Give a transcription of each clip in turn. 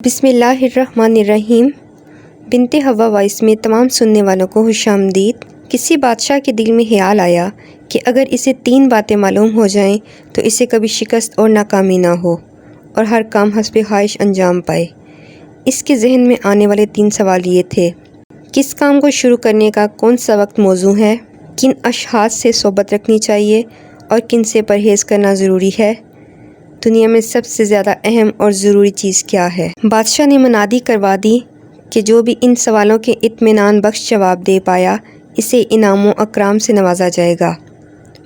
بسم اللہ الرحمن الرحیم۔ بنت ہوا وائس میں تمام سننے والوں کو خوش آمدید۔ کسی بادشاہ کے دل میں خیال آیا کہ اگر اسے 3 باتیں معلوم ہو جائیں تو اسے کبھی شکست اور ناکامی نہ ہو اور ہر کام حسب خواہش انجام پائے۔ اس کے ذہن میں آنے والے 3 سوال یہ تھے: کس کام کو شروع کرنے کا کون سا وقت موزوں ہے؟ کن اشخاص سے صحبت رکھنی چاہیے اور کن سے پرہیز کرنا ضروری ہے؟ دنیا میں سب سے زیادہ اہم اور ضروری چیز کیا ہے؟ بادشاہ نے منادی کروا دی کہ جو بھی ان سوالوں کے اطمینان بخش جواب دے پایا اسے انعام و اکرام سے نوازا جائے گا۔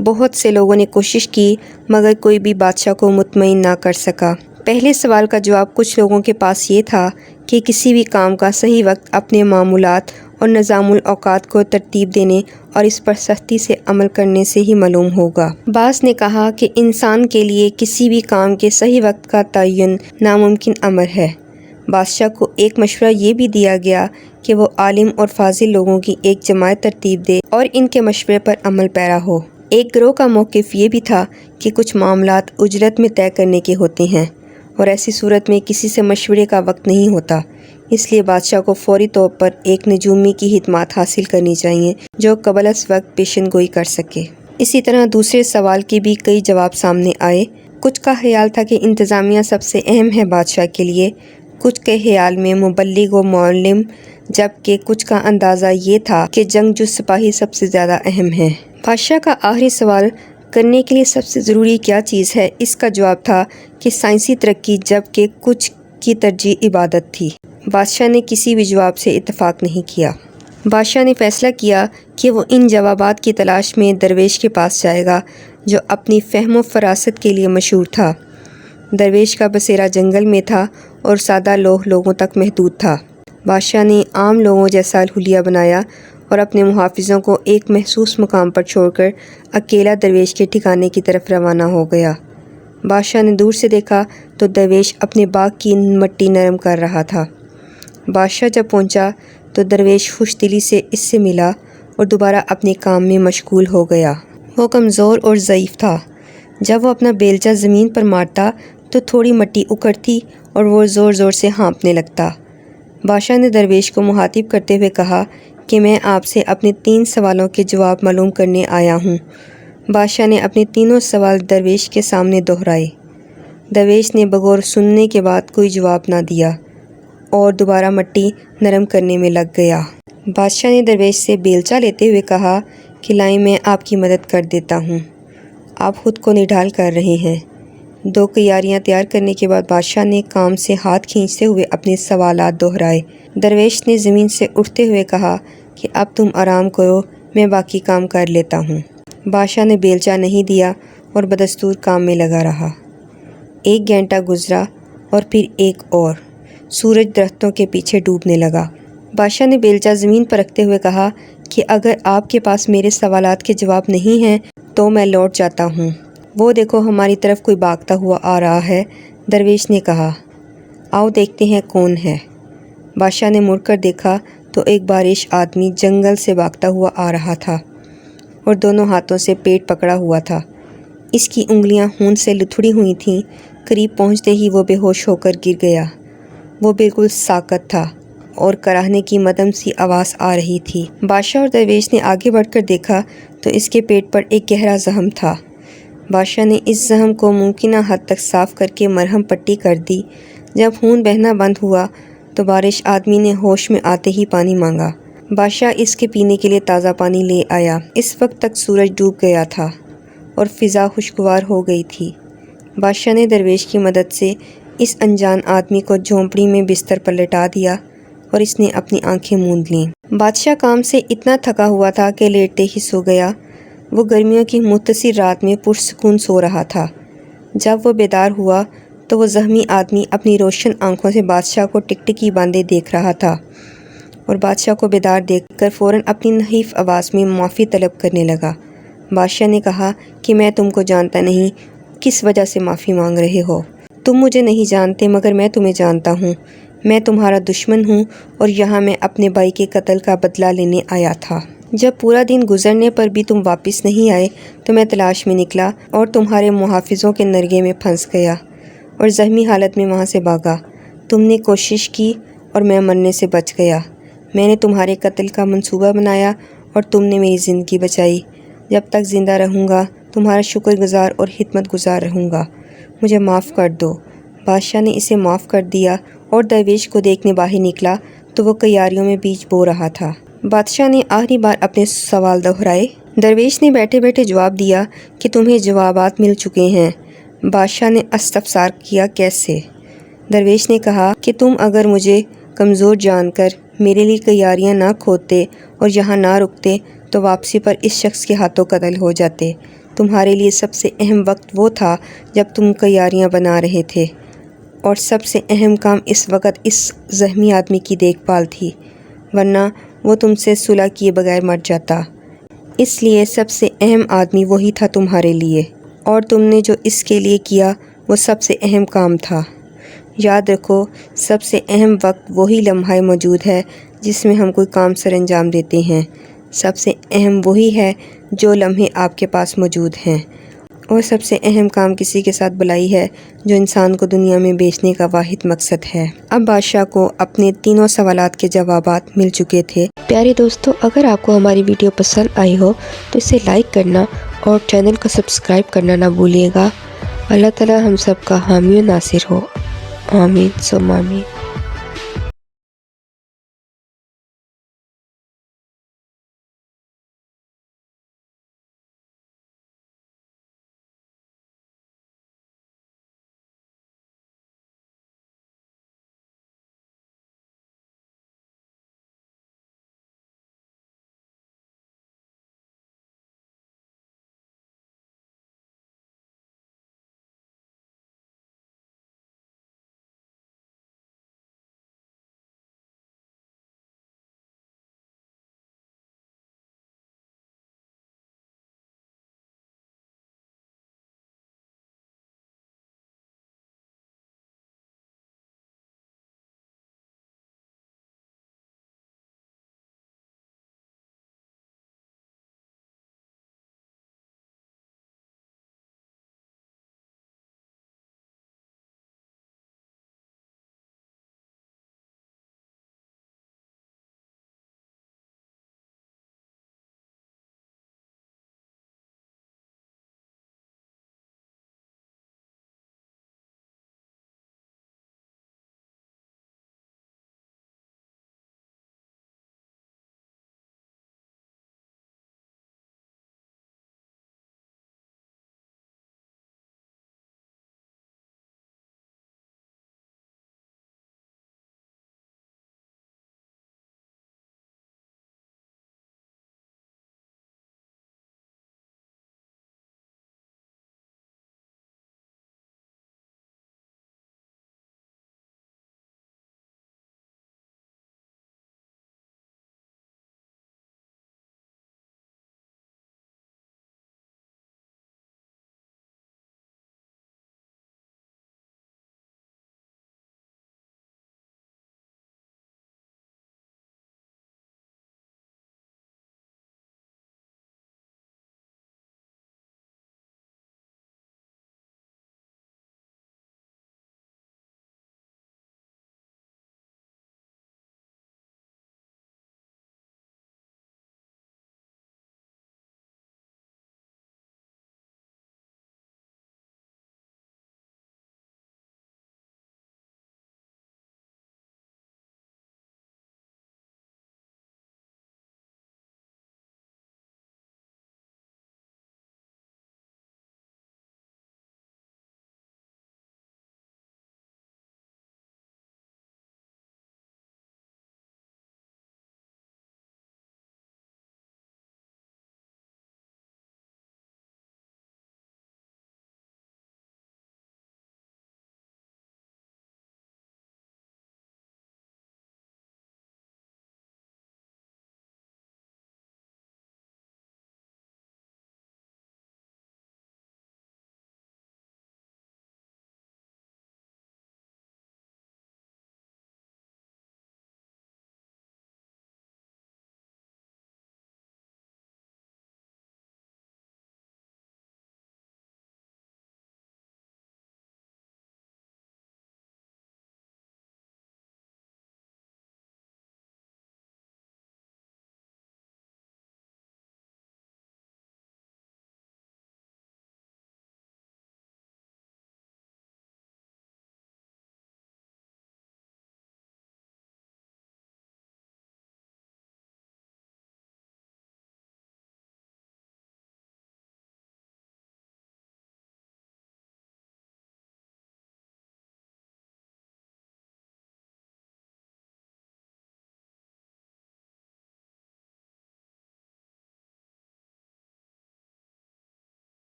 بہت سے لوگوں نے کوشش کی مگر کوئی بھی بادشاہ کو مطمئن نہ کر سکا۔ پہلے سوال کا جواب کچھ لوگوں کے پاس یہ تھا کہ کسی بھی کام کا صحیح وقت اپنے معمولات اور نظام الاوقات کو ترتیب دینے اور اس پر سختی سے عمل کرنے سے ہی معلوم ہوگا۔ بعض نے کہا کہ انسان کے لیے کسی بھی کام کے صحیح وقت کا تعین ناممکن امر ہے۔ بادشاہ کو ایک مشورہ یہ بھی دیا گیا کہ وہ عالم اور فاضل لوگوں کی ایک جماعت ترتیب دے اور ان کے مشورے پر عمل پیرا ہو۔ ایک گروہ کا موقف یہ بھی تھا کہ کچھ معاملات اجرت میں طے کرنے کے ہوتے ہیں اور ایسی صورت میں کسی سے مشورے کا وقت نہیں ہوتا، اس لیے بادشاہ کو فوری طور پر ایک نجومی کی خدمات حاصل کرنی چاہیے جو قبل از وقت پیشن گوئی کر سکے۔ اسی طرح دوسرے سوال کے بھی کئی جواب سامنے آئے۔ کچھ کا خیال تھا کہ انتظامیہ سب سے اہم ہے بادشاہ کے لیے، کچھ کے خیال میں مبلغ و معلم، جبکہ کچھ کا اندازہ یہ تھا کہ جنگجو سپاہی سب سے زیادہ اہم ہے۔ بادشاہ کا آخری سوال کرنے کے لیے سب سے ضروری کیا چیز ہے، اس کا جواب تھا کہ سائنسی ترقی، جبکہ کچھ کی ترجیح عبادت تھی۔ بادشاہ نے کسی بھی جواب سے اتفاق نہیں کیا۔ بادشاہ نے فیصلہ کیا کہ وہ ان جوابات کی تلاش میں درویش کے پاس جائے گا جو اپنی فہم و فراست کے لیے مشہور تھا۔ درویش کا بسیرا جنگل میں تھا اور سادہ لوگوں تک محدود تھا۔ بادشاہ نے عام لوگوں جیسا حلیہ بنایا اور اپنے محافظوں کو ایک محسوس مقام پر چھوڑ کر اکیلا درویش کے ٹھکانے کی طرف روانہ ہو گیا۔ بادشاہ نے دور سے دیکھا تو درویش اپنے باغ کی مٹی نرم کر رہا تھا۔ بادشاہ جب پہنچا تو درویش خوش دلی سے اس سے ملا اور دوبارہ اپنے کام میں مشغول ہو گیا۔ وہ کمزور اور ضعیف تھا۔ جب وہ اپنا بیلچہ زمین پر مارتا تو تھوڑی مٹی اکھڑتی اور وہ زور زور سے ہانپنے لگتا۔ بادشاہ نے درویش کو مخاطب کرتے ہوئے کہا کہ میں آپ سے اپنے 3 سوالوں کے جواب معلوم کرنے آیا ہوں۔ بادشاہ نے اپنے تینوں سوال درویش کے سامنے دہرائے۔ درویش نے بغور سننے کے بعد کوئی جواب نہ دیا اور دوبارہ مٹی نرم کرنے میں لگ گیا۔ بادشاہ نے درویش سے بیلچہ لیتے ہوئے کہا کہ لائیں، میں آپ کی مدد کر دیتا ہوں، آپ خود کو نڈھال کر رہے ہیں۔ 2 کیاریاں تیار کرنے کے بعد بادشاہ نے کام سے ہاتھ کھینچتے ہوئے اپنے سوالات دہرائے۔ درویش نے زمین سے اٹھتے ہوئے کہا کہ اب تم آرام کرو، میں باقی کام کر لیتا ہوں۔ بادشاہ نے بیلچہ نہیں دیا اور بدستور کام میں لگا رہا۔ 1 گھنٹہ گزرا اور پھر ایک اور۔ سورج درختوں کے پیچھے ڈوبنے لگا۔ بادشاہ نے بیلچہ زمین پر رکھتے ہوئے کہا کہ اگر آپ کے پاس میرے سوالات کے جواب نہیں ہیں تو میں لوٹ جاتا ہوں۔ وہ دیکھو، ہماری طرف کوئی بھاگتا ہوا آ رہا ہے، درویش نے کہا۔ آؤ دیکھتے ہیں کون ہے۔ بادشاہ نے مڑ کر دیکھا تو ایک بارش آدمی جنگل سے بھاگتا ہوا آ رہا تھا اور دونوں ہاتھوں سے پیٹ پکڑا ہوا تھا۔ اس کی انگلیاں خون سے لتھڑی ہوئی تھیں۔ قریب پہنچتے ہی وہ بے ہوش ہو کر گر گیا۔ وہ بالکل ساکت تھا اور کراہنے کی مدھم سی آواز آ رہی تھی۔ بادشاہ اور درویش نے آگے بڑھ کر دیکھا تو اس کے پیٹ پر ایک گہرا زخم تھا۔ بادشاہ نے اس زخم کو ممکنہ حد تک صاف کر کے مرہم پٹی کر دی۔ جب خون بہنا بند ہوا تو بارش آدمی نے ہوش میں آتے ہی پانی مانگا۔ بادشاہ اس کے پینے کے لیے تازہ پانی لے آیا۔ اس وقت تک سورج ڈوب گیا تھا اور فضا خوشگوار ہو گئی تھی۔ بادشاہ نے درویش کی مدد سے اس انجان آدمی کو جھونپڑی میں بستر پر لٹا دیا اور اس نے اپنی آنکھیں موند لیں۔ بادشاہ کام سے اتنا تھکا ہوا تھا کہ لیٹتے ہی سو گیا۔ وہ گرمیوں کی مختصر رات میں پرسکون سو رہا تھا۔ جب وہ بیدار ہوا تو وہ زخمی آدمی اپنی روشن آنکھوں سے بادشاہ کو ٹکٹکی باندھے دیکھ رہا تھا اور بادشاہ کو بیدار دیکھ کر فوراً اپنی نحیف آواز میں معافی طلب کرنے لگا۔ بادشاہ نے کہا کہ میں تم کو جانتا نہیں، کس وجہ سے معافی مانگ رہے ہو؟ تم مجھے نہیں جانتے مگر میں تمہیں جانتا ہوں۔ میں تمہارا دشمن ہوں اور یہاں میں اپنے بھائی کے قتل کا بدلہ لینے آیا تھا۔ جب پورا دن گزرنے پر بھی تم واپس نہیں آئے تو میں تلاش میں نکلا اور تمہارے محافظوں کے نرغے میں پھنس گیا اور زخمی حالت میں وہاں سے بھاگا۔ تم نے کوشش کی اور میں مرنے سے بچ گیا۔ میں نے تمہارے قتل کا منصوبہ بنایا اور تم نے میری زندگی بچائی۔ جب تک زندہ رہوں گا تمہارا شکر گزار اور خدمت گزار رہوں گا۔ مجھے معاف کر دو۔ بادشاہ نے اسے معاف کر دیا اور درویش کو دیکھنے باہر نکلا تو وہ کیاریوں میں بیج بو رہا تھا۔ بادشاہ نے آخری بار اپنے سوال دہرائے۔ درویش نے بیٹھے بیٹھے جواب دیا کہ تمہیں جوابات مل چکے ہیں۔ بادشاہ نے استفسار کیا، کیسے؟ درویش نے کہا کہ تم اگر مجھے کمزور جان کر میرے لیے کیاریاں نہ کھودتے اور یہاں نہ رکتے تو واپسی پر اس شخص کے ہاتھوں قتل ہو جاتے۔ تمہارے لیے سب سے اہم وقت وہ تھا جب تم کیاریاں بنا رہے تھے، اور سب سے اہم کام اس وقت اس زخمی آدمی کی دیکھ بھال تھی، ورنہ وہ تم سے صلح کیے بغیر مر جاتا۔ اس لیے سب سے اہم آدمی وہی تھا تمہارے لیے، اور تم نے جو اس کے لیے کیا وہ سب سے اہم کام تھا۔ یاد رکھو، سب سے اہم وقت وہی لمحہ موجود ہے جس میں ہم کوئی کام سر انجام دیتے ہیں۔ سب سے اہم وہی ہے جو لمحے آپ کے پاس موجود ہیں، اور سب سے اہم کام کسی کے ساتھ بلائی ہے جو انسان کو دنیا میں بیچنے کا واحد مقصد ہے۔ اب بادشاہ کو اپنے تینوں سوالات کے جوابات مل چکے تھے۔ پیارے دوستو، اگر آپ کو ہماری ویڈیو پسند آئی ہو تو اسے لائک کرنا اور چینل کو سبسکرائب کرنا نہ بھولیے گا۔ اللہ تعالی ہم سب کا حامی و ناصر ہو۔ آمین ثم آمین۔